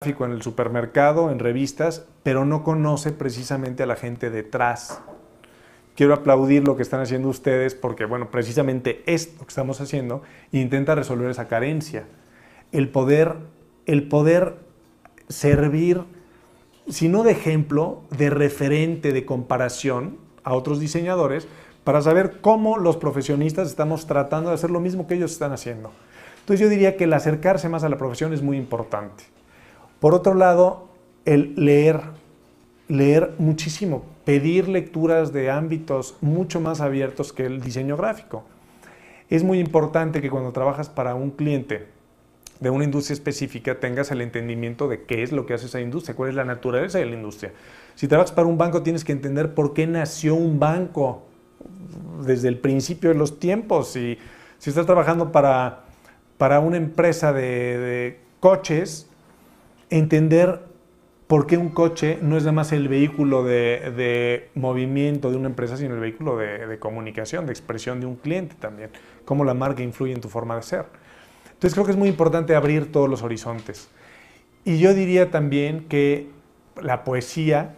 en el supermercado, en revistas, pero no conoce precisamente a la gente detrás. Quiero aplaudir lo que están haciendo ustedes porque, bueno, precisamente esto que estamos haciendo intenta resolver esa carencia. El poder servir, si no de ejemplo, de referente, de comparación a otros diseñadores para saber cómo los profesionistas estamos tratando de hacer lo mismo que ellos están haciendo. Entonces yo diría que el acercarse más a la profesión es muy importante. Por otro lado, el leer muchísimo, pedir lecturas de ámbitos mucho más abiertos que el diseño gráfico. Es muy importante que cuando trabajas para un cliente de una industria específica tengas el entendimiento de qué es lo que hace esa industria, cuál es la naturaleza de la industria. Si trabajas para un banco tienes que entender por qué nació un banco desde el principio de los tiempos. Si estás trabajando para una empresa de coches, entender por qué un coche no es nada más el vehículo de movimiento de una empresa, sino el vehículo de comunicación, de expresión de un cliente también. Cómo la marca influye en tu forma de ser. Entonces creo que es muy importante abrir todos los horizontes. Y yo diría también que la poesía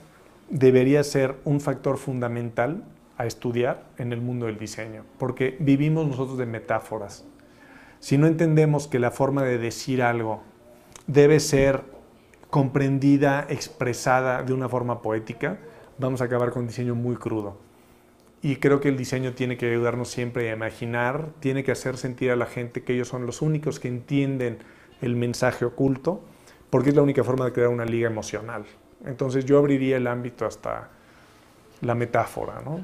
debería ser un factor fundamental a estudiar en el mundo del diseño, porque vivimos nosotros de metáforas. Si no entendemos que la forma de decir algo debe ser comprendida, expresada de una forma poética, vamos a acabar con un diseño muy crudo. Y creo que el diseño tiene que ayudarnos siempre a imaginar, tiene que hacer sentir a la gente que ellos son los únicos que entienden el mensaje oculto, porque es la única forma de crear una liga emocional. Entonces yo abriría el ámbito hasta la metáfora, ¿no?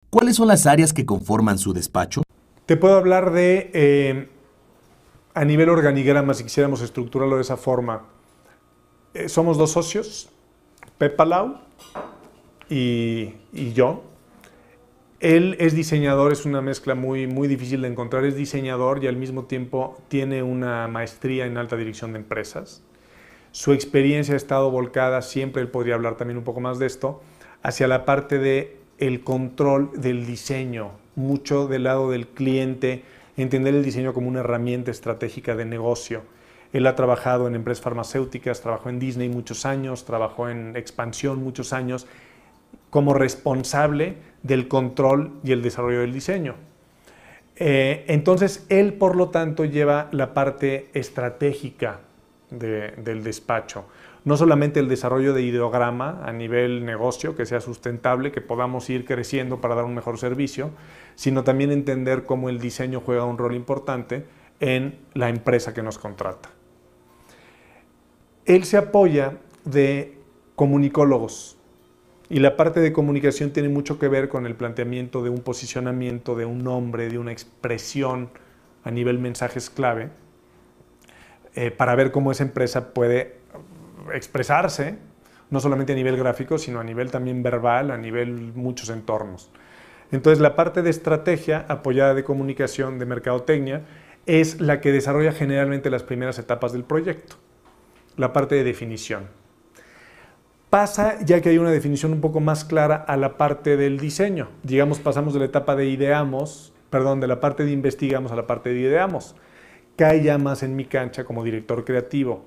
¿Cuáles son las áreas que conforman su despacho? Te puedo hablar de a nivel organigrama, si quisiéramos estructurarlo de esa forma. Somos dos socios, Pep Palau y yo. Él es diseñador, es una mezcla muy difícil de encontrar. Es diseñador y al mismo tiempo tiene una maestría en alta dirección de empresas. Su experiencia ha estado volcada, siempre él podría hablar también un poco más de esto, hacia la parte del control del diseño, mucho del lado del cliente, entender el diseño como una herramienta estratégica de negocio. Él ha trabajado en empresas farmacéuticas, trabajó en Disney muchos años, trabajó en Expansión muchos años, como responsable del control y el desarrollo del diseño. Entonces, él, por lo tanto, lleva la parte estratégica del despacho. No solamente el desarrollo de ideograma a nivel negocio, que sea sustentable, que podamos ir creciendo para dar un mejor servicio, sino también entender cómo el diseño juega un rol importante en la empresa que nos contrata. Él se apoya de comunicólogos y la parte de comunicación tiene mucho que ver con el planteamiento de un posicionamiento, de un nombre, de una expresión a nivel mensajes clave, para ver cómo esa empresa puede expresarse, no solamente a nivel gráfico, sino a nivel también verbal, a nivel muchos entornos. Entonces, la parte de estrategia apoyada de comunicación, de mercadotecnia, es la que desarrolla generalmente las primeras etapas del proyecto. La parte de definición. Pasa, ya que hay una definición un poco más clara, a la parte del diseño. Digamos, pasamos de la etapa de de la parte de investigamos a la parte de ideamos. Cae ya más en mi cancha como director creativo.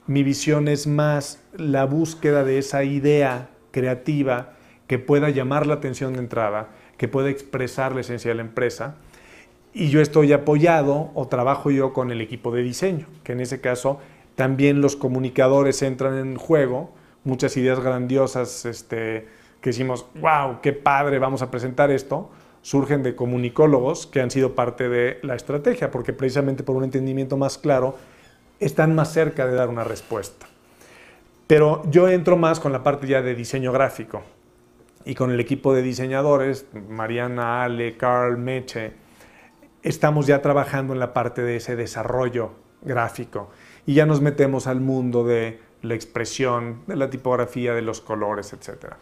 Mi visión es más la búsqueda de esa idea creativa que pueda llamar la atención de entrada, que pueda expresar la esencia de la empresa, y yo estoy apoyado o trabajo yo con el equipo de diseño, que en ese caso también los comunicadores entran en juego, muchas ideas grandiosas que decimos, wow, qué padre, vamos a presentar esto, surgen de comunicólogos que han sido parte de la estrategia, porque precisamente por un entendimiento más claro están más cerca de dar una respuesta. Pero yo entro más con la parte ya de diseño gráfico y con el equipo de diseñadores, Mariana, Ale, Carl, Meche, estamos ya trabajando en la parte de ese desarrollo gráfico y ya nos metemos al mundo de la expresión, de la tipografía, de los colores, etc.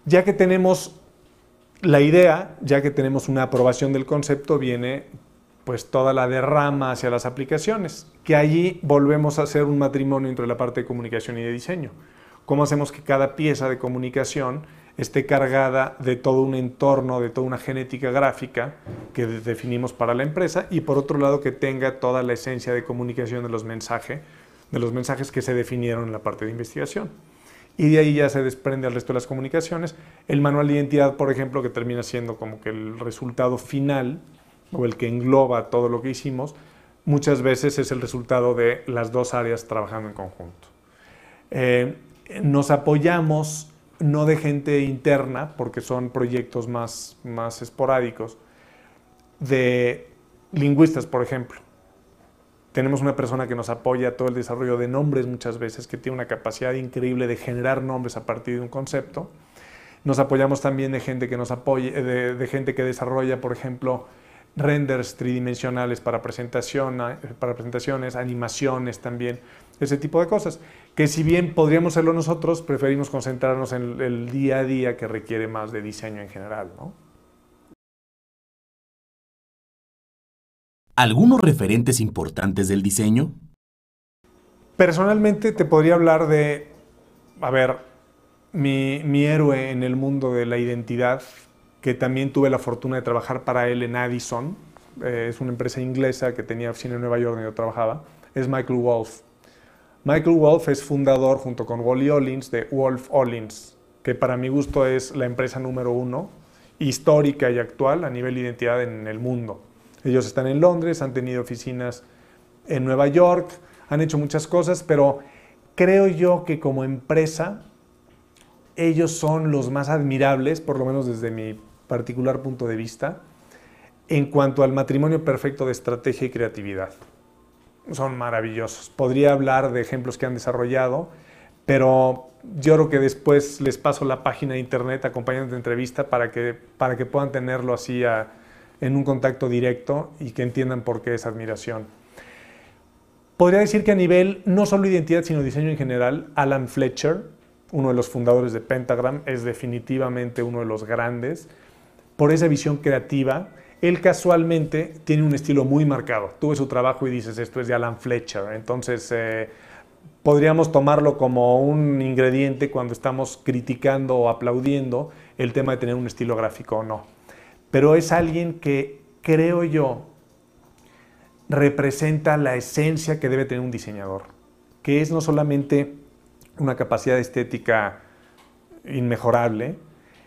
Ya que tenemos la idea, ya que tenemos una aprobación del concepto, viene pues toda la derrama hacia las aplicaciones, que allí volvemos a hacer un matrimonio entre la parte de comunicación y de diseño. ¿Cómo hacemos que cada pieza de comunicación esté cargada de todo un entorno, de toda una genética gráfica que definimos para la empresa, y por otro lado que tenga toda la esencia de comunicación de los mensajes que se definieron en la parte de investigación. Y de ahí ya se desprende el resto de las comunicaciones. El manual de identidad, por ejemplo, que termina siendo como que el resultado final o el que engloba todo lo que hicimos, muchas veces es el resultado de las dos áreas trabajando en conjunto. Nos apoyamos no de gente interna, porque son proyectos más esporádicos, de lingüistas, por ejemplo. Tenemos una persona que nos apoya todo el desarrollo de nombres muchas veces, que tiene una capacidad increíble de generar nombres a partir de un concepto. Nos apoyamos también de gente que nos apoya, de gente que desarrolla, por ejemplo, renders tridimensionales para presentaciones, animaciones también, ese tipo de cosas, que si bien podríamos hacerlo nosotros, preferimos concentrarnos en el día a día que requiere más de diseño en general, ¿no? ¿Algunos referentes importantes del diseño? Personalmente te podría hablar de, mi héroe en el mundo de la identidad, que también tuve la fortuna de trabajar para él en Addison, es una empresa inglesa que tenía oficina en Nueva York donde yo trabajaba, es Michael Wolff. Michael Wolff es fundador, junto con Wally Ollins, de Wolff Ollins, que para mi gusto es la empresa número 1, histórica y actual a nivel de identidad en el mundo. Ellos están en Londres, han tenido oficinas en Nueva York, han hecho muchas cosas, pero creo yo que como empresa ellos son los más admirables, por lo menos desde mi particular punto de vista, en cuanto al matrimonio perfecto de estrategia y creatividad. Son maravillosos. Podría hablar de ejemplos que han desarrollado, pero yo creo que después les paso la página de internet acompañando de entrevista para que puedan tenerlo así en un contacto directo y que entiendan por qué esa admiración. Podría decir que a nivel no solo identidad, sino diseño en general, Alan Fletcher, uno de los fundadores de Pentagram, es definitivamente uno de los grandes por esa visión creativa. Él casualmente tiene un estilo muy marcado. Tú ves su trabajo y dices, esto es de Alan Fletcher. Entonces, podríamos tomarlo como un ingrediente cuando estamos criticando o aplaudiendo el tema de tener un estilo gráfico o no. Pero es alguien que, creo yo, representa la esencia que debe tener un diseñador, que es no solamente una capacidad estética inmejorable,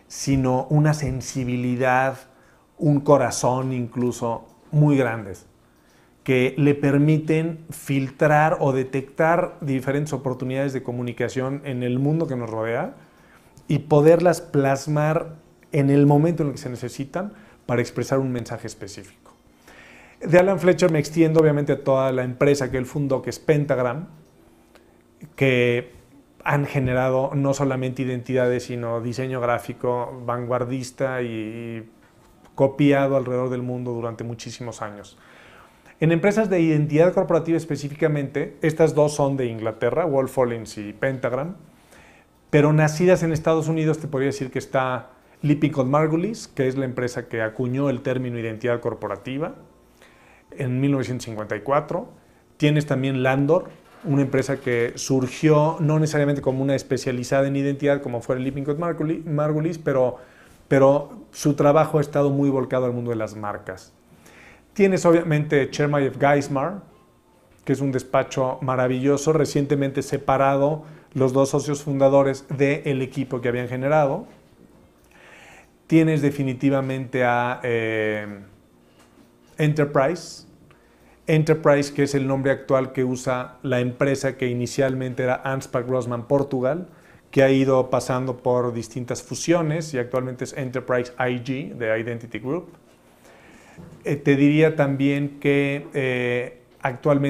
sino una sensibilidad, un corazón incluso muy grandes, que le permiten filtrar o detectar diferentes oportunidades de comunicación en el mundo que nos rodea y poderlas plasmar en el momento en el que se necesitan para expresar un mensaje específico. De Alan Fletcher me extiendo obviamente a toda la empresa que él fundó, que es Pentagram, que han generado no solamente identidades, sino diseño gráfico vanguardista y copiado alrededor del mundo durante muchísimos años. En empresas de identidad corporativa específicamente, estas dos son de Inglaterra, Wolff Ollins y Pentagram, pero nacidas en Estados Unidos te podría decir que está Lippincott Margulies, que es la empresa que acuñó el término identidad corporativa en 1954. Tienes también Landor, una empresa que surgió no necesariamente como una especializada en identidad como fue Lippincott Margulies, pero su trabajo ha estado muy volcado al mundo de las marcas. Tienes obviamente Chermayeff Geismar, que es un despacho maravilloso, recientemente separado los dos socios fundadores del equipo que habían generado. Tienes definitivamente a Enterprise, que es el nombre actual que usa la empresa que inicialmente era Anspark Grossman Portugal, que ha ido pasando por distintas fusiones y actualmente es Enterprise IG de Identity Group. Te diría también que actualmente